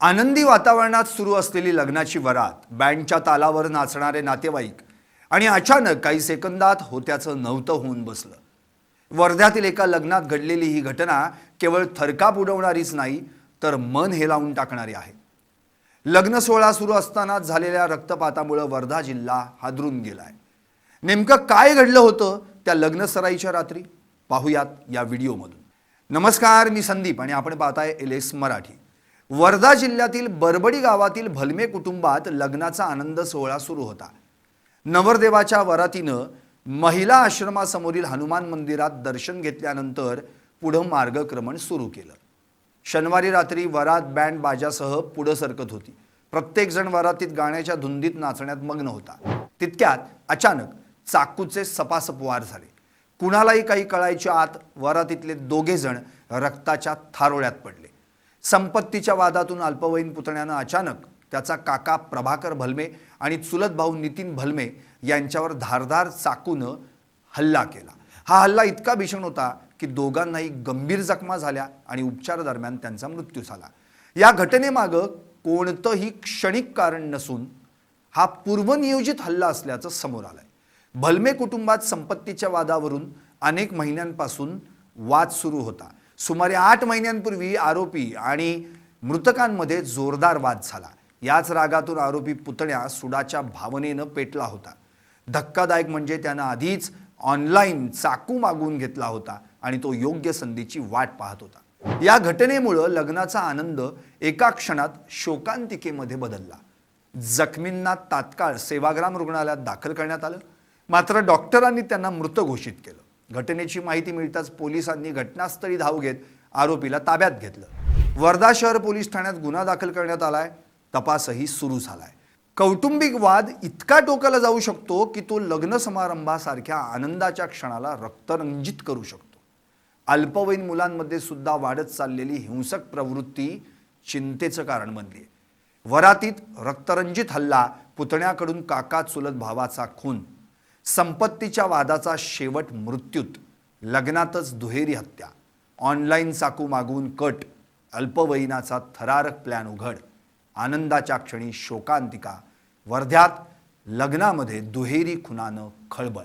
आनंदी वातावरणात सुरू असलेली लग्नाची वरात, बँडच्या तालावर नाचणारे नातेवाईक आणि अचानक काही सेकंदात होत्याचं नव्हतं होऊन बसलं। वर्ध्यातील एका लग्नात घडलेली ही घटना केवळ थरकाप उडवणारीच नाही तर मन हेलावून टाकणारी आहे। लग्न सोहळा सुरू असताना झालेल्या रक्तपातामुळे वर्धा जिल्हा हादरून गेलाय। नेमकं काय घडलं होतं त्या लग्न सराईच्या रात्री, पाहूयात या व्हिडिओमधून। नमस्कार, मी संदीप आणि आपण पाहताय LS मराठी। वर्धा जिल्ह्यातील बरबडी गावातील भलमे कुटुंबात लग्नाचा आनंद सोहळा सुरू होता। नवरदेवाच्या वरातीनं महिला आश्रमासमोरील हनुमान मंदिरात दर्शन घेतल्यानंतर पुढे मार्गक्रमण सुरू केलं। शनिवारी रात्री वरात बँड बाजासह पुढे सरकत होती। प्रत्येक जण वरातीत गाण्याच्या धुंदीत नाचण्यात मग्न होता। तितक्यात अचानक चाकूचे सपासप वार झाले। कुणालाही काही कळायच्या आत वरातीतले दोघे जण रक्ताच्या थारोळ्यात पडले। संपत्तीच्या वादातून अल्पवयीन पुतण्यानं अचानक त्याचा काका प्रभाकर भलमे आणि चुलत भाऊ नितीन भलमे यांच्यावर धारदार चाकूनं हल्ला केला। हा हल्ला इतका भीषण होता की दोघांनाही गंभीर जखमा झाल्या आणि उपचार दरम्यान त्यांचा मृत्यू झाला। या घटनेमागे कोणतंही क्षणिक कारण नसून हा पूर्वनियोजित हल्ला असल्याचं समोर आलंय। भलमे कुटुंबात संपत्तीच्या वादावरून अनेक महिन्यांपासून वाद सुरू होता। सुमारे 8 महिन्यांपूर्वी आरोपी आणि मृतकांमध्ये जोरदार वाद झाला। याच रागातून आरोपी पुतण्या सुडाच्या भावनेनं पेटला होता। धक्कादायक म्हणजे त्यानं आधीच ऑनलाईन चाकू मागवून घेतला होता आणि तो योग्य संधीची वाट पाहत होता। या घटनेमुळे लग्नाचा आनंद एका क्षणात शोकांतिकेमध्ये बदलला। जखमींना तात्काळ सेवाग्राम रुग्णालयात दाखल करण्यात आलं, मात्र डॉक्टरांनी त्यांना मृत घोषित केलं। घटनेची माहिती मिळताच पोलिसांनी घटनास्थळी धाव घेत आरोपीला ताब्यात घेतलं। वर्धा शहर पोलीस ठाण्यात गुन्हा दाखल करण्यात आलाय। तपासही सुरू झालाय। कौटुंबिक वाद इतका टोकाला जाऊ शकतो की तो लग्न समारंभासारख्या आनंदाच्या क्षणाला रक्तरंजित करू शकतो। अल्पवयीन मुलांमध्ये सुद्धा वाढत चाललेली हिंसक प्रवृत्ती चिंतेचं कारण बनली आहे। वरातीत रक्तरंजित हल्ला, पुतण्याकडून काका चुलत भावाचा खून, संपत्तीच्या वादाचा शेवट मृत्यूत, लग्नातच दुहेरी हत्या, ऑनलाईन चाकू मागवून कट, अल्पवयीनाचा थरारक प्लॅन उघड, आनंदाच्या क्षणी शोकांतिका, वर्ध्यात लग्नामध्ये दुहेरी खुनानं खळबळ।